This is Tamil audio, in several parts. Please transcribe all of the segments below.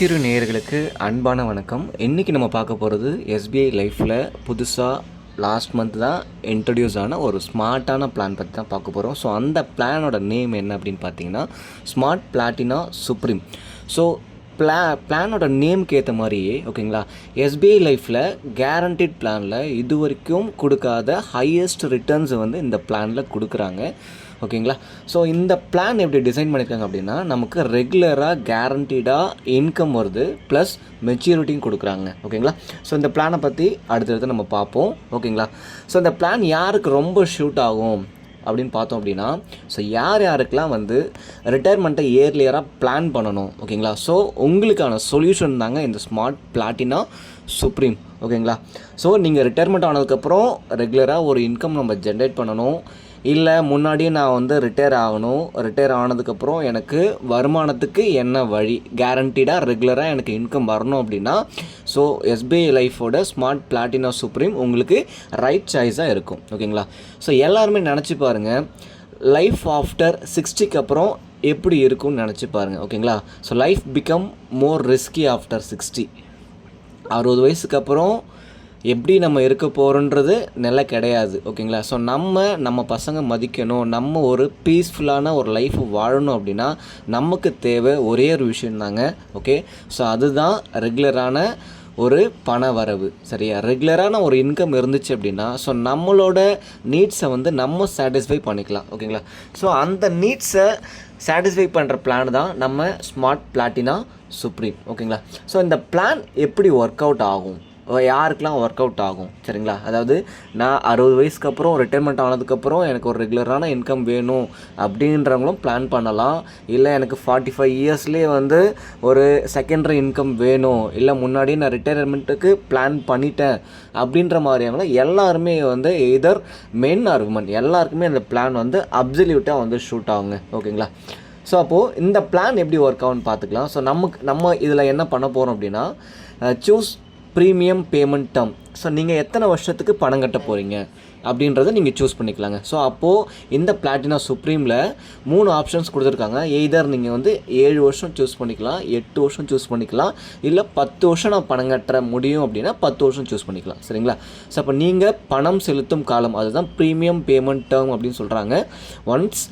வெற்றிரு நேயர்களுக்கு அன்பான வணக்கம். இன்றைக்கி நம்ம பார்க்க போகிறது எஸ்பிஐ லைஃப்பில் புதுசாக லாஸ்ட் மந்த் தான் இன்ட்ரடியூஸ் ஆன ஒரு ஸ்மார்ட்டான பிளான் பற்றி தான் பார்க்க போகிறோம். ஸோ அந்த பிளானோட நேம் என்ன அப்படின்னு பார்த்தீங்கன்னா ஸ்மார்ட் பிளாட்டினா சுப்ரீம். ஸோ பிளானோட நேம்க்கு ஏற்ற மாதிரியே ஓகேங்களா, எஸ்பிஐ லைஃப்பில் கேரண்டட் பிளானில் இது வரைக்கும் கொடுக்காத ஹையஸ்ட் ரிட்டர்ன்ஸ் வந்து இந்த பிளானில் கொடுக்குறாங்க ஓகேங்களா. ஸோ இந்த பிளான் எப்படி டிசைன் பண்ணியிருக்காங்க அப்படின்னா, நமக்கு ரெகுலராக கேரண்டீடாக இன்கம் வருது ப்ளஸ் மெச்சூரிட்டியும் கொடுக்குறாங்க ஓகேங்களா. ஸோ இந்த பிளானை பற்றி அடுத்தடுத்து நம்ம பார்ப்போம் ஓகேங்களா. ஸோ இந்த பிளான் யாருக்கு ரொம்ப ஷூட் ஆகும் அப்படின்னு பார்த்தோம் அப்படின்னா, ஸோ யாருக்கெல்லாம் வந்து ரிட்டையர்மெண்ட்டை இயர்லியராக பிளான் பண்ணணும் ஓகேங்களா. ஸோ உங்களுக்கான சொல்யூஷன் தாங்க இந்த ஸ்மார்ட் பிளாட்டினா சுப்ரீம் ஓகேங்களா. ஸோ நீங்கள் ரிட்டையர்மெண்ட் ஆனதுக்கப்புறம் ரெகுலராக ஒரு இன்கம் நம்ம ஜென்ரேட் பண்ணணும், இல்லை முன்னாடியே நான் வந்து ரிட்டையர் ஆகணும், ரிட்டையர் ஆனதுக்கப்புறம் எனக்கு வருமானத்துக்கு என்ன வழி, கேரண்டீடாக ரெகுலராக எனக்கு இன்கம் வரணும் அப்படின்னா ஸோ எஸ்பிஐ லைஃபோட ஸ்மார்ட் பிளாட்டினா சுப்ரீம் உங்களுக்கு ரைட் சாய்ஸாக இருக்கும் ஓகேங்களா. ஸோ எல்லாருமே நினச்சி பாருங்கள், லைஃப் ஆஃப்டர் 60க்கு அப்புறம் எப்படி இருக்கும்னு நினச்சி பாருங்கள் ஓகேங்களா. So life become more risky after 60. 60 வயசுக்கு அப்புறம் எப்படி நம்ம இருக்க போகிறோன்றது நிலை கிடையாது ஓகேங்களா. ஸோ நம்ம பசங்க மதிக்கணும், நம்ம ஒரு பீஸ்ஃபுல்லான ஒரு லைஃப் வாழணும் அப்படின்னா நமக்கு தேவை ஒரே ஒரு விஷயந்தாங்க ஓகே. ஸோ அதுதான் ரெகுலரான ஒரு பண வரவு சரியா. ரெகுலரான ஒரு இன்கம் இருந்துச்சு அப்படின்னா ஸோ நம்மளோட நீட்ஸை வந்து நம்ம சாட்டிஸ்ஃபை பண்ணிக்கலாம் ஓகேங்களா. ஸோ அந்த நீட்ஸை சாட்டிஸ்ஃபை பண்ணுற பிளான் தான் நம்ம ஸ்மார்ட் பிளாட்டினா சுப்ரீம் ஓகேங்களா. ஸோ இந்த பிளான் எப்படி ஒர்க் அவுட் ஆகும், யாருக்கெல்லாம் ஒர்க் அவுட் ஆகும் சரிங்களா. அதாவது நான் 60 வயசுக்கு அப்புறம் ரிட்டைர்மெண்ட் ஆனதுக்கப்புறம் எனக்கு ஒரு ரெகுலரான இன்கம் வேணும் அப்படின்றவங்களும் பிளான் பண்ணலாம். இல்லை எனக்கு 45 இயர்ஸ்லேயே வந்து ஒரு செகண்டரி இன்கம் வேணும், இல்லை முன்னாடியே நான் ரிட்டையர்மெண்ட்டுக்கு பிளான் பண்ணிட்டேன் அப்படின்ற மாதிரியாங்களா எல்லாருமே வந்து எதர் மென் ஆர் விமன் எல்லாருக்குமே அந்த பிளான் வந்து அப்சல்யூட்டாக வந்து ஷூட் ஆகுங்க ஓகேங்களா. ஸோ அப்போது இந்த பிளான் எப்படி ஒர்க் ஆகும்னு பார்த்துக்கலாம். ஸோ நம்ம இதில் என்ன பண்ண போகிறோம் அப்படின்னா, choose premium payment term. So நீங்கள் எத்தனை வருஷத்துக்கு பணம் கட்ட போகிறீங்க அப்படின்றத நீங்கள் சூஸ் பண்ணிக்கலாங்க. ஸோ அப்போது இந்த பிளாட்டினா சுப்ரீமில் 3 ஆப்ஷன்ஸ் கொடுத்துருக்காங்க. எய்தர் நீங்கள் வந்து 7 வருஷம் சூஸ் பண்ணிக்கலாம், 8 வருஷம் சூஸ் பண்ணிக்கலாம், இல்லை 10 வருஷம் நான் பணம் கட்ட முடியும் அப்படின்னா 10 வருஷம் சூஸ் பண்ணிக்கலாம் சரிங்களா. ஸோ அப்போ நீங்கள் பணம் செலுத்தும் காலம் அதுதான் ப்ரீமியம் பேமெண்ட் டேர்ம் அப்படின்னு சொல்கிறாங்க. ஒன்ஸ்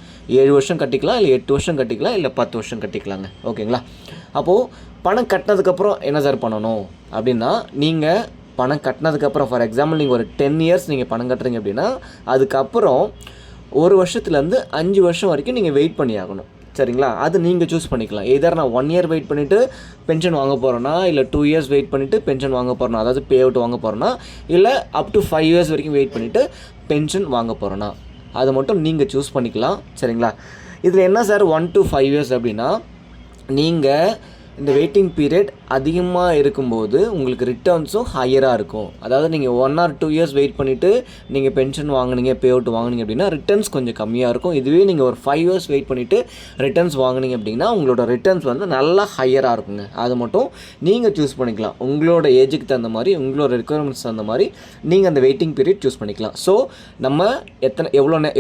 7 வருஷம் கட்டிக்கலாம், இல்லை 8 வருஷம் கட்டிக்கலாம், இல்லை 10 வருஷம் கட்டிக்கலாங்க ஓகேங்களா. அப்போது பணம் கட்டினதுக்கப்புறம் என்ன சார் பண்ணணும் அப்படின்னா, நீங்கள் பணம் கட்டினதுக்கப்புறம் ஃபார் எக்ஸாம்பிள் நீங்கள் ஒரு 10 இயர்ஸ் நீங்கள் பணம் கட்டுறீங்க அப்படின்னா அதுக்கப்புறம் 1 வருஷத்துலேருந்து 5 வருஷம் வரைக்கும் நீங்கள் வெயிட் பண்ணி ஆகணும் சரிங்களா. அது நீங்கள் சூஸ் பண்ணிக்கலாம். எதர் நான் 1 இயர் வெயிட் பண்ணிவிட்டு பென்ஷன் வாங்க போகிறேன்னா, இல்லை 2 இயர்ஸ் வெயிட் பண்ணிவிட்டு பென்ஷன் வாங்க போகிறேன்னா, அதாவது பே அவுட் வாங்க போகிறேன்னா, இல்லை அப் டு 5 இயர்ஸ் வரைக்கும் வெயிட் பண்ணிவிட்டு பென்ஷன் வாங்க போகிறேன்னா, அதை மட்டும் நீங்கள் சூஸ் பண்ணிக்கலாம் சரிங்களா. இதில் என்ன சார் 1 to 5 இயர்ஸ் அப்படின்னா, நீங்கள் இந்த வெயிட்டிங் பீரியட் அதிகமாக இருக்கும்போது உங்களுக்கு ரிட்டர்ன்ஸும் ஹையராக இருக்கும். அதாவது நீங்கள் 1 or 2 இயர்ஸ் வெயிட் பண்ணிவிட்டு நீங்கள் பென்ஷன் வாங்கினீங்க, பே அவுட் வாங்கினீங்க அப்படின்னா ரிட்டர்ன்ஸ் கொஞ்சம் கம்மியாக இருக்கும். இதுவே நீங்கள் ஒரு 5 இயர்ஸ் வெயிட் பண்ணிவிட்டு ரிட்டர்ன்ஸ் வாங்கினீங்க அப்படின்னா உங்களோட ரிட்டர்ன்ஸ் வந்து நல்லா ஹையராக இருக்குங்க. அது மட்டும் நீங்கள் சூஸ் பண்ணிக்கலாம். உங்களோட ஏஜுக்கு தகுந்த மாதிரி, உங்களோட ரெக்குயர்மெண்ட்ஸ் தகுந்த மாதிரி நீங்கள் அந்த வெயிட்டிங் பீரியட் சூஸ் பண்ணிக்கலாம். ஸோ நம்ம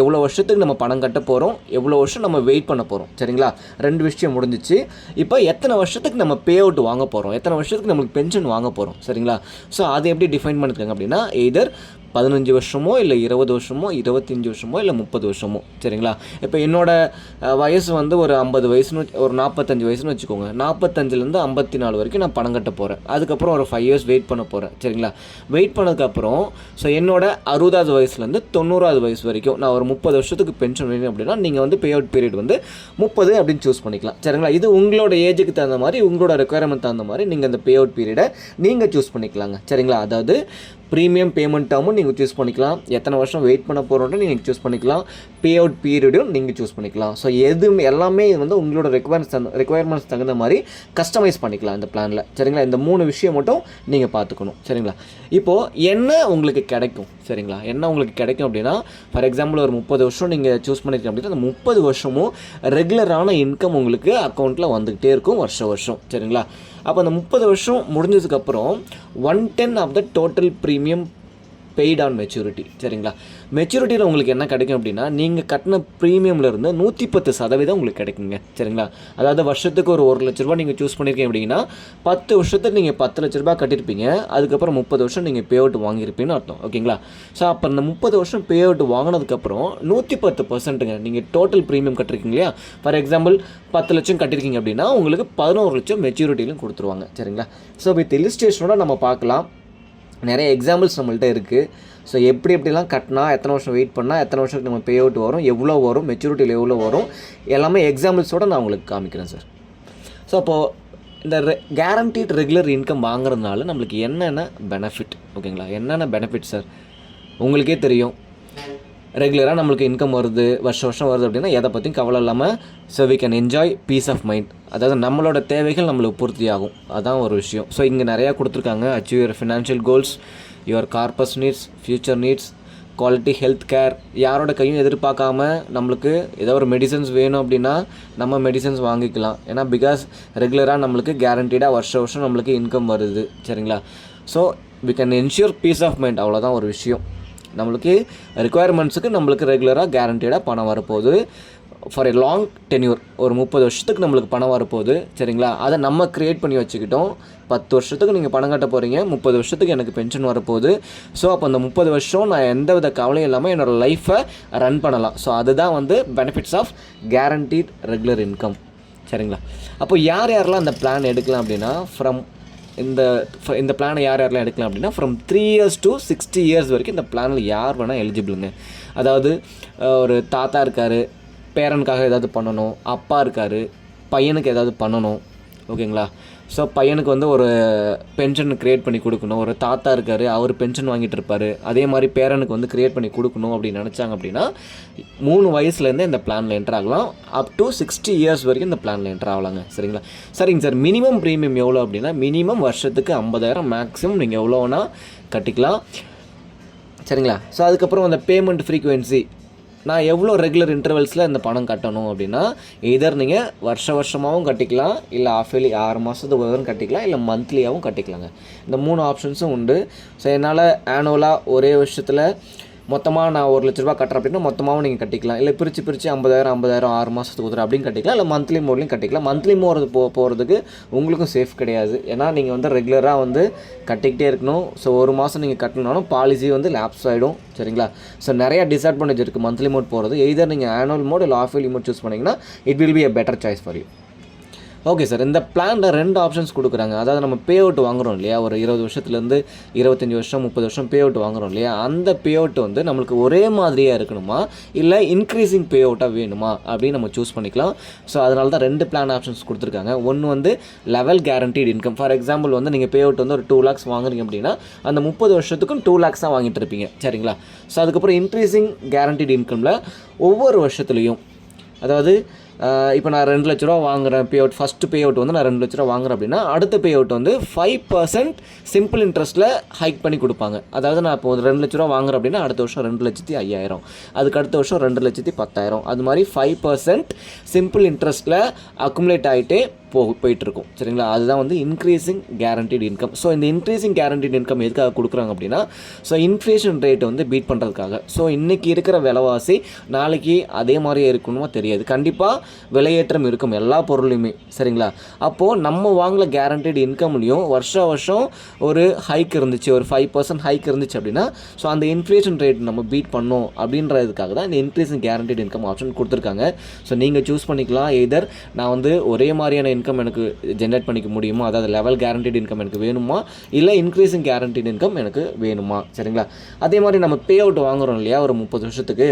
எவ்வளோ வருஷத்துக்கு நம்ம பணம் கட்ட போகிறோம், எவ்வளோ வருஷம் நம்ம வெயிட் பண்ண போகிறோம் சரிங்களா. 2 விஷயம் முடிஞ்சிச்சு. இப்போ எத்தனை வருஷத்துக்கு நம்ம பே அவுட் வாங்க போகிறோம், எத்தனை வருஷத்துக்கு நம்மளுக்கு பென்ஷன் வாங்க போகிறோம் சரிங்களா. ஸோ அதை எப்படி டிஃபைன் பண்ணிருக்காங்க அப்படின்னா, எய்தர் 15 வருஷமோ, இல்லை 20 வருஷமோ, 25 வருஷமோ, இல்லை 30 வருஷமோ சரிங்களா. இப்போ என்னோடய வயசு வந்து ஒரு 50 வயசுன்னு ஒரு 45 வயசுன்னு வச்சுக்கோங்க. 45லேருந்து 54 வரைக்கும் நான் பணம் கட்ட போகிறேன். அதுக்கப்புறம் ஒரு 5 இயர்ஸ் வெயிட் பண்ண போகிறேன் சரிங்களா. வெயிட் பண்ணதுக்கப்புறம் ஸோ என்னோட 60வது வயசுலேருந்து 90வது வயசு வரைக்கும் நான் ஒரு 30 வருஷத்துக்கு பென்ஷன் வேணும் அப்படின்னா நீங்கள் வந்து பே அவுட் பீரியட் வந்து 30 அப்படின்னு சூஸ் பண்ணிக்கலாம் சரிங்களா. இது உங்களோட ஏஜுக்கு தகுந்த மாதிரி, உங்களோட ரெக்குயர்மெண்ட் தகுந்த மாதிரி நீங்கள் அந்த பே அவுட் பீரியடை நீங்கள் சூஸ் பண்ணிக்கலாங்க சரிங்களா. அதாவது ப்ரீமியம் பேமெண்ட் டேர்மும் நீங்கள் சூஸ் பண்ணிக்கலாம், எத்தனை வருஷம் வெயிட் பண்ண போகிறோன்ட்டு நீங்கள் சூஸ் பண்ணிக்கலாம், பே அவுட் பீரியடும் நீங்கள் சூஸ் பண்ணிக்கலாம். ஸோ எல்லாமே வந்து உங்களோட ரெக்குயர்மெண்ட்ஸ் தகுந்த மாதிரி கஸ்டமைஸ் பண்ணிக்கலாம் இந்த பிளானில் சரிங்களா. இந்த 3 விஷயம் மட்டும் நீங்கள் பார்த்துக்கணும் சரிங்களா. இப்போது என்ன உங்களுக்கு கிடைக்கும் சரிங்களா, என்ன உங்களுக்கு கிடைக்கும் அப்படின்னா, ஃபார் எக்ஸாம்பிள் ஒரு 30 வருஷம் நீங்கள் சூஸ் பண்ணியிருக்கீங்க அப்படின்னா அந்த 30 வருஷமும் ரெகுலரான இன்கம் உங்களுக்கு அக்கௌண்ட்டில் வந்துக்கிட்டே இருக்கும் வருஷம் சரிங்களா. அப்போ அந்த 30 வருஷம் முடிஞ்சதுக்கப்புறம் 1/10 of the total premium paid on maturity. சரிங்களா, மெச்சூரிட்டியில் உங்களுக்கு என்ன கிடைக்கும் அப்படின்னா நீங்கள் கட்டின ப்ரீமியம்லேருந்து 110% உங்களுக்கு கிடைக்குங்க. சரிங்களா, அதாவது வருஷத்துக்கு ஒரு 1 லட்ச ரூபா நீங்கள் சூஸ் பண்ணியிருக்கீங்க அப்படின்னா 10 வருஷத்துக்கு நீங்கள் 10 லட்ச ரூபா கட்டியிருப்பீங்க. அதுக்கப்புறம் 30 வருஷம் நீங்கள் பே அவுட் வாங்கியிருப்பீங்கன்னு அர்த்தம். ஓகேங்களா, ஸோ அப்போ இந்த 30 வருஷம் பே அவுட் வாங்கினதுக்கப்புறம் 110%ங்க நீங்கள் டோட்டல் ப்ரீமியம் கட்டிருக்கீங்க இல்லையா. ஃபார் எக்ஸாம்பிள் 10 லட்சம் கட்டியிருக்கீங்க அப்படின்னா உங்களுக்கு 11 லட்சம் மெச்சூரிட்டியிலும் கொடுத்துருவாங்க. சரிங்களா, ஸோ வித் இலிஸ்ட்ரேஷனோட நம்ம பார்க்கலாம். நிறைய எக்ஸாம்பிள்ஸ் நம்மள்ட்ட இருக்குது. ஸோ எப்படிலாம் கட்டினா எத்தனை வருஷம் வெயிட் பண்ணால் எத்தனை வருஷத்துக்கு நம்ம பே அவுட் வரும், எவ்வளோ வரும், மெச்சூரிட்டியில் எவ்வளோ வரும், எல்லாமே எக்ஸாம்பிள்ஸோடு நான் உங்களுக்கு காமிக்கிறேன் சார். ஸோ அப்போது இந்த கேரண்டீட் ரெகுலர் இன்கம் வாங்குறதுனால நம்மளுக்கு என்னென்ன பெனிஃபிட், ஓகேங்களா, என்னென்ன பெனிஃபிட் சார் உங்களுக்கே தெரியும். ரெகுலராக நம்மளுக்கு இன்கம் வருது, வருஷம் வருது அப்படின்னா எதை பற்றியும் கவலை இல்லாமல் so we can enjoy peace of mind. அதாவது நம்மளோட தேவைகள் நம்மளுக்கு பூர்த்தி ஆகும், அதான் ஒரு விஷயம். ஸோ இங்கே நிறையா கொடுத்துருக்காங்க. Achieve your financial goals, your corpus needs, future needs, quality health care. யாரோட கையும் எதிர்பார்க்காம நம்மளுக்கு ஏதோ ஒரு மெடிசன்ஸ் வேணும் அப்படின்னா நம்ம மெடிசன்ஸ் வாங்கிக்கலாம். ஏன்னா பிகாஸ் ரெகுலராக நம்மளுக்கு கேரண்டீடாக வருஷம் நம்மளுக்கு இன்கம் வருது. சரிங்களா, so we can ensure peace of mind. அவ்வளோதான் ஒரு விஷயம். நம்மளுக்கு ரெக்குயர்மெண்ட்ஸுக்கு நம்மளுக்கு ரெகுலராக கேரண்டீடாக பணம் வரப்போகுது. ஃபார் எ லாங் டென்யூர், ஒரு 30 வருஷத்துக்கு நம்மளுக்கு பணம் வரப்போகுது. சரிங்களா, அதை நம்ம க்ரியேட் பண்ணி வச்சுக்கிட்டோம். 10 வருஷத்துக்கு நீங்கள் பணம் கட்ட போகிறீங்க, 30 வருஷத்துக்கு எனக்கு பென்ஷன் வரப்போகுது. ஸோ அப்போ அந்த 30 வருஷம் நான் எந்த வித கவலையும் இல்லாமல் என்னோடய லைஃப்பை ரன் பண்ணலாம். ஸோ அதுதான் வந்து benefits of guaranteed regular income. சரிங்களா, அப்போ யாரெல்லாம் அந்த பிளான் எடுக்கலாம் அப்படின்னா இந்த பிளானை யாரெல்லாம் எடுக்கலாம் அப்படின்னா ஃப்ரம் 3 years to 60 years வரைக்கும் இந்த பிளானில் யார் வேணால் எலிஜிபிளுங்க. அதாவது ஒரு தாத்தா இருக்கார், பேரனுக்காக ஏதாவது பண்ணணும், அப்பா இருக்கார், பையனுக்கு ஏதாவது பண்ணணும். ஓகேங்களா, ஸோ பையனுக்கு வந்து ஒரு பென்ஷன் க்ரியேட் பண்ணி கொடுக்கணும். ஒரு தாத்தா இருக்கார், அவர் பென்ஷன் வாங்கிட்டு இருப்பார். அதே மாதிரி பேரனுக்கு வந்து க்ரியேட் பண்ணி கொடுக்கணும் அப்படின்னு நினச்சாங்க அப்படின்னா 3 வயசுலேருந்தே இந்த பிளானில் என்ட்ரு ஆகலாம். அப் டு 60 years வரைக்கும் இந்த பிளானில் என்ட்ரு ஆகலாங்க. சரிங்க சார், மினிமம் ப்ரீமியம் எவ்வளோ அப்படின்னா மினிமம் வருஷத்துக்கு 50,000, மேக்ஸிமம் நீங்கள் எவ்வளோ வேணால் கட்டிக்கலாம். சரிங்களா, ஸோ அதுக்கப்புறம் அந்த பேமெண்ட் ஃப்ரீக்குவென்சி, நான் எவ்வளோ ரெகுலர் இன்டர்வல்ஸில் இந்த பணம் கட்டணும் அப்படின்னா எதர் நீங்கள் வருஷமாகவும் கட்டிக்கலாம், இல்லை ஆஃப் இயர்லி 6 மாதத்துக்கு ஒரு கட்டிக்கலாம், இல்லை மந்த்லியாகவும் கட்டிக்கலாங்க. இந்த 3 ஆப்ஷன்ஸும் உண்டு. ஸோ என்னால் ஆனுவலாக ஒரே வருஷத்தில் மொத்தமாக நான் 1 லட்ச ரூபா கட்டுறேன் அப்படின்னா மொத்தமாகவும் நீங்கள் கட்டிக்கலாம். இல்லை பிரித்து 50,000 6 மாதத்துக்கு ஒரு அப்படின்னு கட்டிக்கலாம். இல்லை மந்த்லி மோட்லையும் கட்டிக்கலாம். மந்த்லி மோட் போகிறதுக்கு உங்களுக்கும் சேஃப் கிடையாது. ஏன்னா நீங்கள் வந்து ரெகுலராக வந்து கட்டிக்கிட்டே இருக்கணும். ஸோ 1 மாதம் நீங்கள் கட்டணும்னாலும் பாலிசி வந்து லேப்ஸ் ஆகிடும். சரிங்களா, ஸோ நிறையா டிஸ்அட்வான்டேஜ் இருக்குது மந்த்லி மோட் போகிறது. எய்தர் நீங்கள் ஆனுவல் மோட் இல்லை ஆஃப் இயர்லி மோட் சூஸ் பண்ணிங்கன்னா it will be a better choice for you. Okay sir, இந்த பிளானில் 2 ஆப்ஷன்ஸ் கொடுக்குறாங்க. அதாவது நம்ம பே அவுட் வாங்குகிறோம் இல்லையா, ஒரு 20 வருஷத்துலேருந்து 25 வருஷம் 30 வருஷம் பே அவுட் வாங்குகிறோம் இல்லையா, அந்த பே அவுட் வந்து நம்மளுக்கு ஒரே மாதிரியாக இருக்கணுமா இல்லை இன்க்ரீஸிங் பே அவுட்டாக வேணுமா அப்படின்னு நம்ம சூஸ் பண்ணிக்கலாம். ஸோ அதனால தான் 2 பிளான் ஆப்ஷன்ஸ் கொடுத்துருக்காங்க. ஒன்று வந்து level guaranteed income. For example வந்து நீங்கள் பே அவுட் வந்து ஒரு 2 lakhs வாங்குறீங்க அப்படின்னா அந்த 30 வருஷத்துக்கும் 2 lakhs தான் வாங்கிட்டு இருப்பீங்க. சரிங்களா, ஸோ அதுக்கப்புறம் இன்க்ரீஸிங் கேரண்டீட் இன்கமில் ஒவ்வொரு வருஷத்துலையும், அதாவது இப்போ நான் 2 லட்ச ரூபா வாங்குகிறேன் pay out, first pay out வந்து நான் 2 லட்ச ரூபா வாங்குறேன் அப்படின்னா அடுத்த பே அவுட் வந்து 5% சிம்பிள் இன்ட்ரெஸ்ட்டில் ஹைக் பண்ணி கொடுப்பாங்க. அதாவது நான் இப்போ 2 லட்ச ரூபா வாங்குறேன் அப்படின்னா அடுத்த வருஷம் 2,05,000, அதுக்கு அடுத்த வருஷம் 2,10,000, அது மாதிரி 5% சிம்பிள் இன்ட்ரெஸ்ட்டில் அக்குமுலேட் ஆகிட்டே போயிட்டுருக்கும். சரிங்களா, அதுதான் வந்து இன்க்ரீஸிங் கேரண்டீட் இன்கம். ஸோ இந்த இன்க்ரீஸிங் கேரண்டீட் இன்கம் எதுக்காக கொடுக்குறாங்க அப்படின்னா ஸோ இன்ஃப்ளேஷன் ரேட்டை வந்து பீட் பண்ணுறதுக்காக. ஸோ இன்றைக்கி இருக்கிற விலைவாசி நாளைக்கு அதே மாதிரியே இருக்கணுமா தெரியாது, கண்டிப்பாக விலையேற்றம் இருக்கும் எல்லா பொருளையுமே. சரிங்களா, அப்போது நம்ம வாங்கல கேரண்டீட் இன்கம்லேயும் வருஷம் ஒரு ஹைக் இருந்துச்சு, ஒரு 5% ஹைக் இருந்துச்சு அப்படின்னா ஸோ அந்த இன்ஃப்ளேஷன் ரேட் நம்ம பீட் பண்ணோம் அப்படின்றதுக்காக தான் இந்த இன்க்ரீஸிங் கேரண்டீட் இன்கம் ஆப்ஷன் கொடுத்துருக்காங்க. ஸோ நீங்கள் சூஸ் பண்ணிக்கலாம். எதர் நான் வந்து ஒரே மாதிரியான இன்கம் எனக்கு ஜென்ரேட் பண்ணிக்க முடியுமா, அதாவது லெவல் கேரண்டீட் இன்கம் எனக்கு வேணுமா இல்லை இன்க்ரீஸிங் கேரண்டீட் இன்கம் எனக்கு வேணுமா. சரிங்களா, அதே மாதிரி நம்ம பே அவுட் வாங்குகிறோம் இல்லையா ஒரு 30 வருஷத்துக்கு,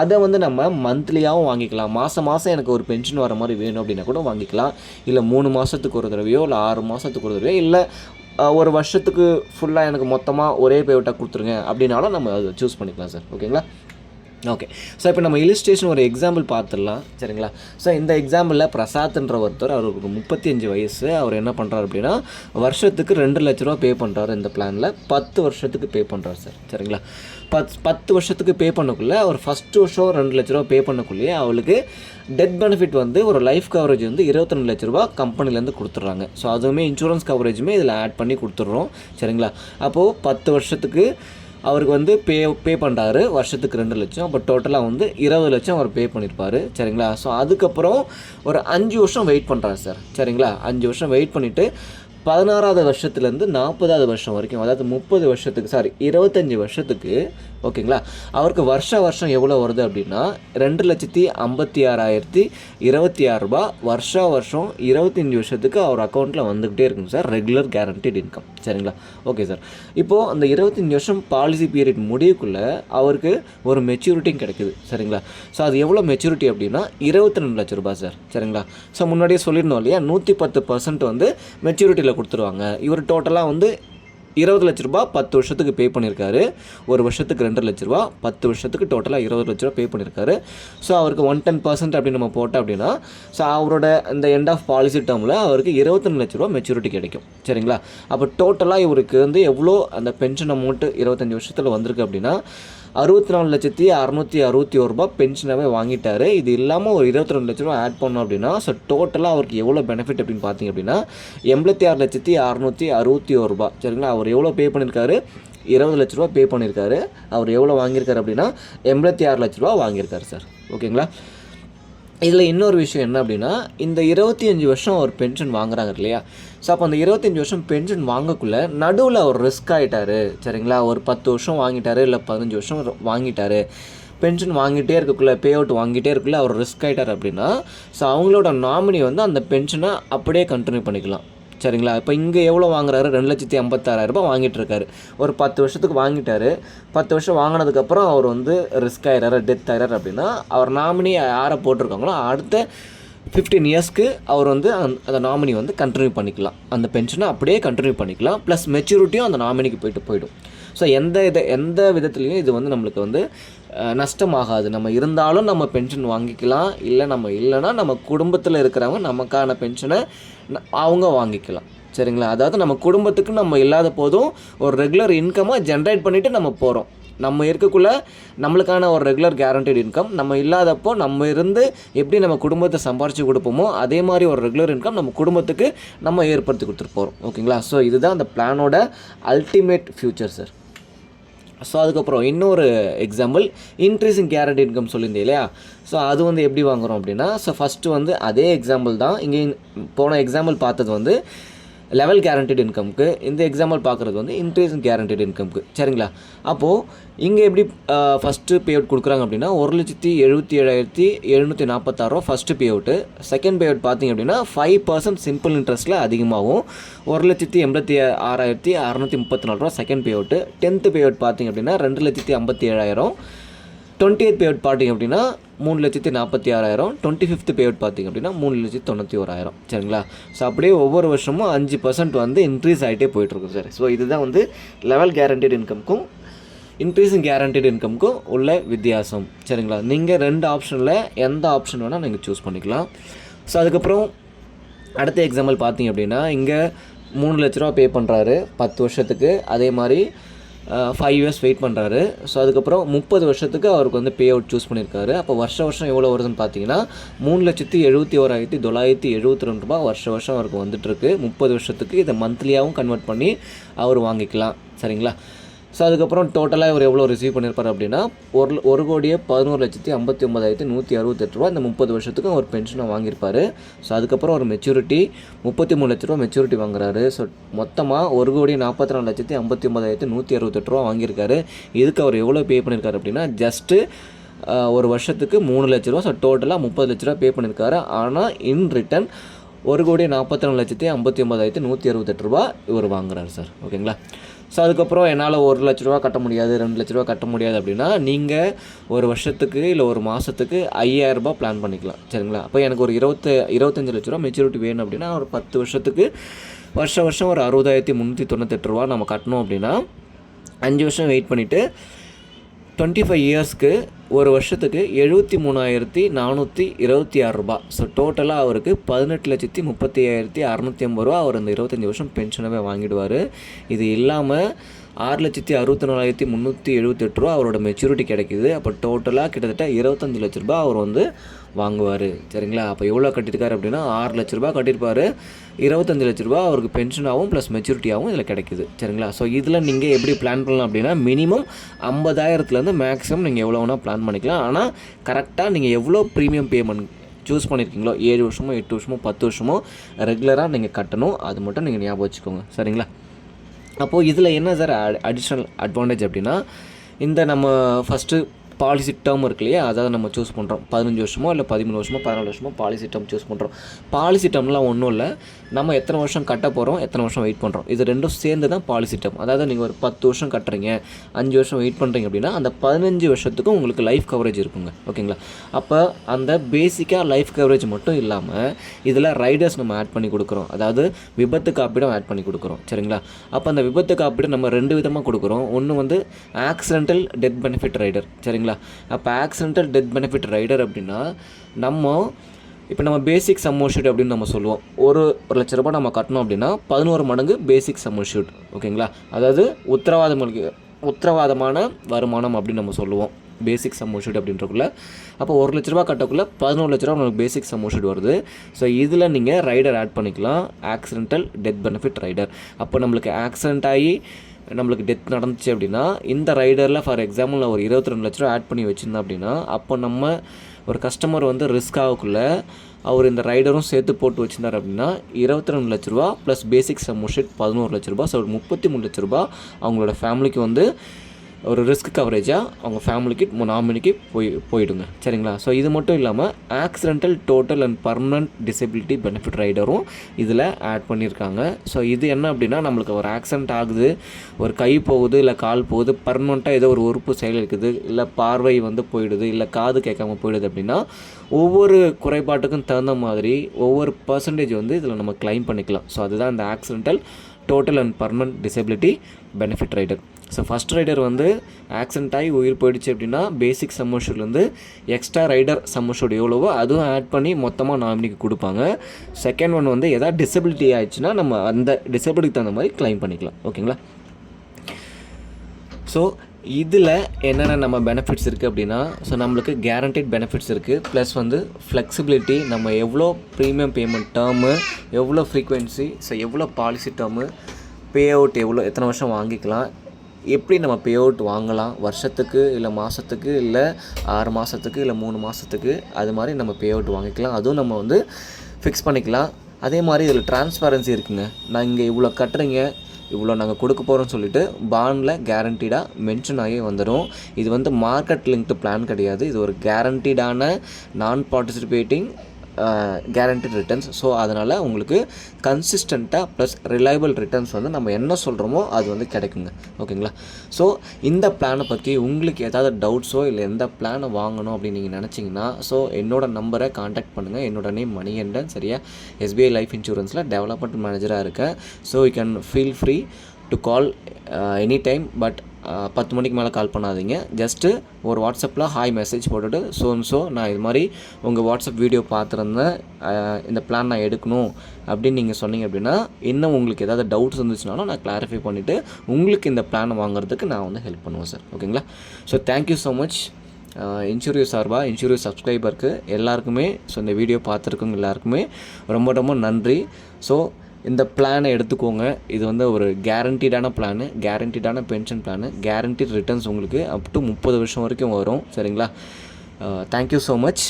அதை வந்து நம்ம மந்த்லியாகவும் வாங்கிக்கலாம். மாதம் எனக்கு ஒரு பென்ஷன் வர மாதிரி வேணும் அப்படின்னா கூட வாங்கிக்கலாம். இல்லை 3 மாதத்துக்கு ஒரு தடவையோ இல்லை 6 மாதத்துக்கு ஒரு தடவையோ இல்லை ஒரு வருஷத்துக்கு ஃபுல்லாக எனக்கு மொத்தமாக ஒரே பே அவுட்டாக கொடுத்துருங்க அப்படின்னாலும் நம்ம அதை சூஸ் பண்ணிக்கலாம் சார். ஓகேங்களா, ஓகே. ஸோ இப்போ நம்ம இலிஸ்ட்ரேஷன் ஒரு எக்ஸாம்பிள் பார்த்துடலாம். சரிங்களா, ஸோ இந்த எக்ஸாம்பிளில் பிரசாத்ன்ற ஒருத்தர், அவருக்கு 35 வயசு. அவர் என்ன பண்ணுறாரு அப்படின்னா வருஷத்துக்கு 2 லட்ச ரூபா பே பண்ணுறாரு. இந்த பிளானில் 10 வருஷத்துக்கு பே பண்ணுறாரு சார். சரிங்களா, 10 வருஷத்துக்கு பே பண்ணக்குள்ளே அவர் ஃபஸ்ட்டு வருஷம் 2 லட்ச ரூபா பே பண்ணக்குள்ளேயே அவளுக்கு டெத் பெனிஃபிட் வந்து ஒரு லைஃப் கவரேஜ் வந்து 22 லட்ச ரூபா கம்பெனிலேருந்து கொடுத்துட்றாங்க. ஸோ அதுவுமே இன்சூரன்ஸ் கவரேஜுமே இதில் ஆட் பண்ணி கொடுத்துட்றோம். சரிங்களா, அப்போது 10 வருஷத்துக்கு அவருக்கு வந்து பே பண்ணுறாரு வருஷத்துக்கு 2 லட்சம். அப்போ டோட்டலாக வந்து 20 லட்சம் அவர் பே பண்ணியிருப்பார். சரிங்களா? ஸோ அதுக்கப்புறம் ஒரு 5 வருஷம் வெயிட் பண்ணுறாரு சார். சரிங்களா? 5 வருஷம் வெயிட் பண்ணிவிட்டு 16வது வருஷத்துலேருந்து 40வது வருஷம் வரைக்கும், அதாவது 30 வருஷத்துக்கு 25 வருஷத்துக்கு, ஓகேங்களா, அவருக்கு வருஷம் எவ்வளோ வருது அப்படின்னா 2,56,026 ரூபா வருஷம் 25 வருஷத்துக்கு அவர் அக்கௌண்ட்டில் வந்துக்கிட்டே இருக்குங்க சார், ரெகுலர் கேரண்டட் இன்கம். சரிங்களா? Okay sir. இப்போது அந்த 25 வருஷம் பாலிசி பீரியட் முடியக்குள்ளே அவருக்கு ஒரு மெச்சூரிட்டியும் கிடைக்குது. சரிங்களா? ஸோ அது எவ்வளோ மெச்சூரிட்டி அப்படின்னா 22 லட்ச ரூபா சார். சரிங்களா? ஸோ முன்னாடியே சொல்லியிருந்தோம் இல்லையா, 110% வந்து மெச்சூரிட்டியில் கொடுத்துருவாங்க. இவர் டோட்டலாக வந்து 20 லட்ச ரூபா 10 வருஷத்துக்கு பே பண்ணியிருக்காரு. ஒரு வருஷத்துக்கு 2 லட்ச ரூபா, 10 வருஷத்துக்கு டோட்டலாக 20 லட்ச ரூபா பே பண்ணியிருக்காரு. ஸோ அவருக்கு 110% அப்படின்னு நம்ம போட்டோம் அப்படின்னா, ஸோ அவரோட இந்த எண்ட் ஆஃப் பாலிசி டேர்மில் அவருக்கு 22 லட்ச ரூபா மெச்சூரிட்டி கிடைக்கும். சரிங்களா? அப்போ டோட்டலாக இவருக்கு வந்து எவ்வளோ அந்த பென்ஷன் அமௌண்ட்டு 25 வருஷத்தில் வந்திருக்கு அப்படின்னா 64,661 ரூபா பென்ஷனாகவே வாங்கிட்டார். இது இல்லாமல் ஒரு 22 லட்ச ரூபா ஆட் பண்ணோம் அப்படின்னா, ஸோ டோட்டலாக அவருக்கு எவ்வளோ பெனிஃபிட் அப்படின்னு பார்த்தீங்க அப்படின்னா 86,661 ரூபா. சரிங்களா? அவர் எவ்வளோ பே பண்ணியிருக்காரு? 20 லட்ச ரூபா பே பண்ணியிருக்காரு. அவர் எவ்வளோ வாங்கியிருக்காரு அப்படின்னா 86 லட்ச ரூபா வாங்கியிருக்காரு சார். ஓகேங்களா? இதில் இன்னொரு விஷயம் என்ன அப்படின்னா, இந்த 25 வருஷம் அவர் பென்ஷன் வாங்குறாங்க இல்லையா, ஸோ அப்போ அந்த 25 வருஷம் பென்ஷன் வாங்கக்குள்ளே நடுவில் அவர் ரிஸ்க் ஆகிட்டார். சரிங்களா? ஒரு 10 வருஷம் வாங்கிட்டார், இல்லை 15 வருஷம் வாங்கிட்டார், பென்ஷன் வாங்கிட்டே இருக்கக்குள்ளே, பே அவுட் வாங்கிட்டே இருக்கக்குள்ளே அவர் ரிஸ்க் ஆகிட்டார் அப்படின்னா, ஸோ அவங்களோட நாமினி வந்து அந்த பென்ஷனை அப்படியே கண்டினியூ பண்ணிக்கலாம். சரிங்களா? இப்போ இங்கே எவ்வளோ வாங்குறாரு? 2,56,000 ரூபாய் வாங்கிட்டு இருக்காரு. ஒரு 10 வருஷத்துக்கு வாங்கிட்டார். 10 வருஷம் வாங்கினதுக்கப்புறம் அவர் வந்து ரிஸ்க் ஆகிறாரு, டெத் ஆகிறார் அப்படின்னா, அவர் நாமினி யாரை போட்டிருக்காங்களோ அடுத்த 15 இயர்ஸ்க்கு அவர் வந்து அந்த நாமினி வந்து கண்டினியூ பண்ணிக்கலாம். அந்த பென்ஷனை அப்படியே கண்டினியூ பண்ணிக்கலாம். ப்ளஸ் மெச்சூரிட்டியும் அந்த நாமினிக்கு போயிடும். ஸோ எந்த விதத்துலையும் இது வந்து நம்மளுக்கு வந்து நஷ்டமாகாது. நம்ம இருந்தாலும் நம்ம பென்ஷன் வாங்கிக்கலாம், இல்லை நம்ம இல்லைன்னா நம்ம குடும்பத்தில் இருக்கிறவங்க நமக்கான பென்ஷனை அவங்க வாங்கிக்கலாம். சரிங்களா? அதாவது நம்ம குடும்பத்துக்கு நம்ம இல்லாத போதும் ஒரு ரெகுலர் இன்கம்மை ஜென்ரேட் பண்ணிவிட்டு நம்ம போகிறோம். நம்ம இருக்கக்குள்ளே நம்மளுக்கான ஒரு ரெகுலர் கேரண்டட் இன்கம், நம்ம இல்லாதப்போ நம்ம இருந்து எப்படி நம்ம குடும்பத்தை சம்பாரித்து கொடுப்போமோ அதே மாதிரி ஒரு ரெகுலர் இன்கம் நம்ம குடும்பத்துக்கு நம்ம ஏற்படுத்தி கொடுத்துட்டு போகிறோம். ஓகேங்களா? ஸோ இதுதான் அந்த பிளானோட அல்டிமேட் ஃப்யூச்சர் சார். ஸோ அதுக்கப்புறம் இன்னொரு எக்ஸாம்பிள், இன்க்ரீஸிங் கேரண்டட் இன்கம் சொல்லியிருந்தேன் இல்லையா, ஸோ அது வந்து எப்படி வாங்குகிறோம் அப்படின்னா, ஸோ ஃபஸ்ட்டு வந்து அதே எக்ஸாம்பிள் தான். இங்கே போன எக்ஸாம்பிள் பார்த்தது வந்து லெவல் கேரண்டட் இன்கம்க்கு, இந்த எக்ஸாம்பிள் பார்க்குறது வந்து இன்க்ரீஸிங் கேரண்டட் இன்கம்க்கு. சரிங்களா? அப்போது இங்கே எப்படி ஃபஸ்ட்டு பே அவுட் கொடுக்குறாங்க அப்படின்னா 1,77,746 ரூபா ஃபஸ்ட்டு பே அவுட்டு. செகண்ட் பே அவுட் பார்த்திங்க அப்படின்னா 5% சிம்பிள் இன்ட்ரெஸ்ட்டில் அதிகமாகும். 1,86,634 ரூபா செகண்ட் பே அவுட்டு. 10th பே அவுட் பார்த்திங்க அப்படின்னா 2,57,000. 28th பே அவுட் பார்த்திங்க அப்படின்னா 3,46,000. 25th பே அவுட் பார்த்திங்க அப்படின்னா 3,91,000. சரிங்களா? ஸோ அப்படியே ஒவ்வொரு வருஷமும் 5% வந்து இன்க்ரீஸ் ஆகிட்டே போயிட்டுருக்கும் சார். ஸோ இதுதான் வந்து லெவல் கேரண்டட் இன்கம்க்கும் இன்க்ரீஸிங் கேரண்டட் இன்கம்க்கும் உள்ள வித்தியாசம். சரிங்களா? நீங்கள் 2 ஆப்ஷனில் எந்த ஆப்ஷன் வேணால் நீங்கள் சூஸ் பண்ணிக்கலாம். ஸோ அதுக்கப்புறம் அடுத்த எக்ஸாம்பிள் பார்த்திங்க அப்படின்னா இங்கே 3 லட்ச ரூபா பே பண்ணுறாரு 10 வருஷத்துக்கு. அதே மாதிரி 5 இயர்ஸ் வெயிட் பண்ணுறாரு. ஸோ அதுக்கப்புறம் 30 வருஷத்துக்கு அவருக்கு வந்து பே அவுட் சூஸ் பண்ணியிருக்காரு. அப்போ வருஷம் எவ்வளோ வருதுன்னு பார்த்தீங்கன்னா 3,71,972 ரூபா வருஷம் அவருக்கு வந்துட்டுருக்கு. 30 வருஷத்துக்கு இதை மந்த்லியாகவும் கன்வெர்ட் பண்ணி அவர் வாங்கிக்கலாம். சரிங்களா? ஸோ அதுக்கப்புறம் டோட்டலாக இவர் எவ்வளோ ரிசீவ் பண்ணியிருப்பார் அப்படின்னா 1,11,59,168 ரூபா இந்த 30 வருஷத்துக்கும் அவர் பென்ஷனை வாங்கியிருப்பார். ஸோ அதுக்கப்புறம் ஒரு மெச்சூரிட்டி 33 லட்ச ரூபா மெச்சூரிட்டி வாங்குறாரு. ஸோ மொத்தமாக 1,44,59,168 ரூபா வாங்கியிருக்காரு. இதுக்கு அவர் எவ்வளோ பே பண்ணியிருக்காரு அப்படின்னா ஜஸ்ட்டு ஒரு வருஷத்துக்கு 3 லட்ச ரூபா. ஸோ டோட்டலாக 30 லட்ச ரூபா பே பண்ணியிருக்காரு. ஆனால் இன் ரிட்டன் 1,44,59,168 ரூபா இவர் வாங்குறாரு சார். ஓகேங்களா? ஸோ அதுக்கப்புறம் என்னால் 1 லட்ச ரூபா கட்ட முடியாது, 2 லட்ச ரூபா கட்ட முடியாது அப்படின்னா நீங்கள் ஒரு வருஷத்துக்கு இல்லை ஒரு மாதத்துக்கு 5,000 ரூபா பிளான் பண்ணிக்கலாம். சரிங்களா? அப்போ எனக்கு ஒரு 25 லட்ச ரூபா மெச்சூரிட்டி வேணும் அப்படின்னா ஒரு 10 வருஷத்துக்கு வருஷம் ஒரு 60,398 ரூபா நம்ம கட்டணும் அப்படின்னா 5 வருஷம் வெயிட் பண்ணிவிட்டு 25 இயர்ஸ்க்கு ஒரு வருஷத்துக்கு 73,426 ரூபா. ஸோ டோட்டலாக அவருக்கு 18,35,650 ரூபா அவர் அந்த 25 வருஷம் பென்ஷனாகவே வாங்கிடுவார். இது இல்லாமல் ரூ. 6,64,378 அவரோட மெச்சூரிட்டி கிடைக்குது. அப்போ டோட்டலாக கிட்டத்தட்ட 25 லட்ச ரூபா அவர் வந்து வாங்குவார். சரிங்களா? அப்போ எவ்வளோ கட்டியிருக்காரு அப்படின்னா 6 லட்ச ரூபா கட்டியிருப்பார். 25 லட்ச ரூபா அவருக்கு பென்ஷனாகவும் ப்ளஸ் மெச்சூரிட்டியாகவும் இதில் கிடைக்குது. சரிங்களா? ஸோ இதில் நீங்கள் எப்படி பிளான் பண்ணலாம் அப்படின்னா மினிமம் 50,000 மேக்ஸிமம் நீங்கள் எவ்வளோ வேணால் பிளான் பண்ணிக்கலாம். ஆனால் கரெக்டாக நீங்கள் எவ்வளோ ப்ரீமியம் பேமெண்ட் சூஸ் பண்ணியிருக்கீங்களோ 7 வருஷமோ 8 வருஷமோ 10 வருஷமோ ரெகுலராக நீங்கள் கட்டணும். அது மட்டும் நீங்கள் ஞாபகம் வச்சுக்கோங்க. சரிங்களா? அப்போது இதில் என்ன சார் அடிஷ்னல் அட்வான்டேஜ் அப்படின்னா இந்த நம்ம ஃபஸ்ட்டு பாலிசி டேர்ம் இருக்கு இல்லையா, அதாவது நம்ம சூஸ் பண்ணுறோம் 15 வருஷமோ இல்லை 13 வருஷமோ 14 வருஷமோ பாலிசி டேர்ம் சூஸ் பண்ணுறோம். பாலிசி டேர்ம்லாம் ஒன்றும் இல்லை, நம்ம எத்தனை வருஷம் கட்ட போகிறோம் எத்தனை வருஷம் வெயிட் பண்ணுறோம் இது ரெண்டும் சேர்ந்து தான் பாலிசி டேர்ம். அதாவது நீங்கள் ஒரு 10 வருஷம் கட்டுறீங்க 5 வருஷம் வெயிட் பண்ணுறீங்க அப்படின்னா அந்த 15 வருஷத்துக்கும் உங்களுக்கு லைஃப் கவரேஜ் இருக்குங்க. ஓகேங்களா? அப்போ அந்த பேசிக்காக லைஃப் கவரேஜ் மட்டும் இல்லாமல் இதில் ரைடர்ஸ் நம்ம ஆட் பண்ணி கொடுக்குறோம். அதாவது விபத்து காப்பீடும் ஆட் பண்ணி கொடுக்குறோம். சரிங்களா? அப்போ அந்த விபத்து காப்பீடு நம்ம 2 விதமாக கொடுக்குறோம். ஒன்று வந்து ஆக்சிடென்டல் டெத் பெனிஃபிட் ரைடர். சரிங்களா? அப்போ ஆக்சிடென்டல் டெத் பெனிஃபிட் ரைடர் அப்படின்னா இப்போ நம்ம பேசிக் சம் அஷ்யூர்ட் அப்படின்னு நம்ம சொல்லுவோம். ஒரு லட்ச ரூபாய் நம்ம கட்டணும் அப்படின்னா 11 மடங்கு பேசிக் சம் அஷ்யூர்ட். ஓகேங்களா? அதாவது உத்தரவாதமான வருமானம் அப்படின்னு நம்ம சொல்லுவோம் பேசிக் சம் அஷ்யூர்ட் அப்படின்றக்குள்ள. அப்போ 1 லட்ச ரூபா கட்டக்குள்ள 11 லட்ச ரூபா நம்மளுக்கு பேசிக் சம் அஷ்யூர்ட் வருது. ஸோ இதில் நீங்கள் ரைடர் ஆட் பண்ணிக்கலாம், ஆக்சிடென்டல் டெத் பெனிஃபிட் ரைடர். அப்போ நம்மளுக்கு ஆக்சிடென்ட் ஆகி நம்மளுக்கு டெத் நடந்துச்சு அப்படின்னா இந்த ரைடரில் ஃபார் எக்ஸாம்பிள் நான் ஒரு 22 லட்ச ரூபா ஆட் பண்ணி வச்சுருந்தேன் அப்படின்னா அப்போ நம்ம ஒரு கஸ்டமர் வந்து ரிஸ்க் ஆகக்குள்ளே அவர் இந்த ரைடரும் சேர்த்து போட்டு வச்சுருந்தார் அப்படின்னா 22 லட்ச ரூபா ப்ளஸ் பேசிக் சம் அஷ்யூர்ட் 11 லட்ச ரூபா. ஸோ 33 லட்ச ரூபா அவங்களோட ஃபேமிலிக்கு வந்து ஒரு ரிஸ்க் கவரேஜாக அவங்க ஃபேமிலிக்கு நாமினிக்கு போயிடுங்க. சரிங்களா? ஸோ இது மட்டும் இல்லாமல் accidental total and permanent disability benefit ரைடரும் இதில் ஆட் பண்ணியிருக்காங்க. ஸோ இது என்ன அப்படின்னா நம்மளுக்கு ஒரு ஆக்சிடென்ட் ஆகுது, ஒரு கை போகுது இல்லை கால் போகுது, பர்மனெண்ட்டாக ஏதோ ஒரு உறுப்பு செயல் இருக்குது, இல்லை பார்வை வந்து போயிடுது, இல்லை காது கேட்காம போயிடுது அப்படின்னா ஒவ்வொரு குறைபாட்டுக்கும் தகுந்த மாதிரி ஒவ்வொரு பர்சன்டேஜ் வந்து இதில் நம்ம கிளைம் பண்ணிக்கலாம். ஸோ அதுதான் இந்த accidental total and permanent disability benefit rider. So first rider வந்து ஆக்சிடென்ட் ஆகி உயிர் போயிடுச்சு அப்படின்னா பேசிக் சம் அஷ்யூர்ட்லேருந்து எக்ஸ்ட்ரா ரைடர் சம் அஷ்யூர்ட் எவ்வளவோ அதுவும் ஆட் பண்ணி மொத்தமாக நாமினிக்கு கொடுப்பாங்க. செகண்ட் ஒன் வந்து எதாவது டிசபிலிட்டி ஆயிடுச்சுன்னா நம்ம அந்த டிசபிலிட்டிக்கு தகுந்த மாதிரி கிளைம் பண்ணிக்கலாம். ஓகேங்களா? ஸோ இதில் என்னென்ன நம்ம பெனிஃபிட்ஸ் இருக்குது அப்படின்னா ஸோ நம்மளுக்கு கேரண்டட் பெனிஃபிட்ஸ் இருக்குது, ப்ளஸ் வந்து ஃப்ளெக்சிபிலிட்டி, நம்ம எவ்வளோ ப்ரீமியம் பேமெண்ட் டேர்மு, எவ்வளோ ஃப்ரீக்வன்சி, ஸோ எவ்வளோ பாலிசி டேர்மு, பே அவுட் எத்தனை வருஷம் வாங்கிக்கலாம், எப்படி நம்ம பே அவுட் வாங்கலாம், வருஷத்துக்கு இல்லை மாதத்துக்கு இல்லை 6 மாதத்துக்கு இல்லை 3 மாதத்துக்கு, அது மாதிரி நம்ம பே அவுட் வாங்கிக்கலாம். அதுவும் நம்ம வந்து ஃபிக்ஸ் பண்ணிக்கலாம். அதே மாதிரி இதில் டிரான்ஸ்பரன்சி இருக்குங்க. நான் இங்கே இவ்வளோ கட்டுறீங்க, இவ்வளோ நாங்கள் கொடுக்க போகிறோம்னு சொல்லிட்டு பாண்டில் கேரண்டீடாக மென்ஷன் ஆகி வந்துடும். இது வந்து மார்க்கெட் லிங்க்டு பிளான் கிடையாது, இது ஒரு கேரண்டீடான நான் பார்ட்டிசிபேட்டிங் கேரண்டட் ரிட்டர்ன்ஸ். ஸோ அதனால் உங்களுக்கு கன்சிஸ்டண்ட்டாக ப்ளஸ் ரிலையபிள் ரிட்டர்ன்ஸ் வந்து நம்ம என்ன சொல்கிறோமோ அது வந்து கிடைக்குங்க. ஓகேங்களா? ஸோ இந்த பிளானை பற்றி உங்களுக்கு ஏதாவது டவுட்ஸோ இல்லை எந்த பிளானை வாங்கணும் அப்படின்னு நீங்கள் நினச்சிங்கன்னா ஸோ என்னோடய நம்பரை காண்டாக்ட் பண்ணுங்கள். என்னோடய நேம் மணிகண்டன். சரியா? SBI லைஃப் இன்சூரன்ஸில் டெவலப்மெண்ட் மேனேஜராக இருக்கேன். So you can feel free to call any time. But 10 மணிக்கு மேலே கால் பண்ணாதீங்க. ஜஸ்ட்டு ஒரு வாட்ஸ்அப்பில் ஹாய் மெசேஜ் போட்டுட்டு ஸோ நான் இது மாதிரி உங்கள் வாட்ஸ்அப் வீடியோ பார்த்துருந்தேன், இந்த பிளான் நான் எடுக்கணும் அப்படின்னு நீங்கள் சொன்னீங்க அப்படின்னா இன்னும் உங்களுக்கு ஏதாவது டவுட்ஸ் இருந்துச்சுனாலும் நான் கிளாரிஃபை பண்ணிவிட்டு உங்களுக்கு இந்த பிளானை வாங்குறதுக்கு நான் வந்து ஹெல்ப் பண்ணுவேன் சார். ஓகேங்களா? So thank you so much. இன்சூரியஸ் சார்பாக இன்சூரியஸ் சப்ஸ்கிரைபருக்கு எல்லாருக்குமே ஸோ இந்த வீடியோ பார்த்துருக்கவங்க எல்லாருக்குமே ரொம்ப ரொம்ப நன்றி. ஸோ இந்த பிளானை எடுத்துக்கோங்க. இது வந்து ஒரு கேரண்டீடான பிளானு, கேரண்டீடான பென்ஷன் பிளானு, கேரண்டீட் ரிட்டர்ன்ஸ் உங்களுக்கு அப் டு 30 வருஷம் வரைக்கும் வரும். சரிங்களா? Thank you so much.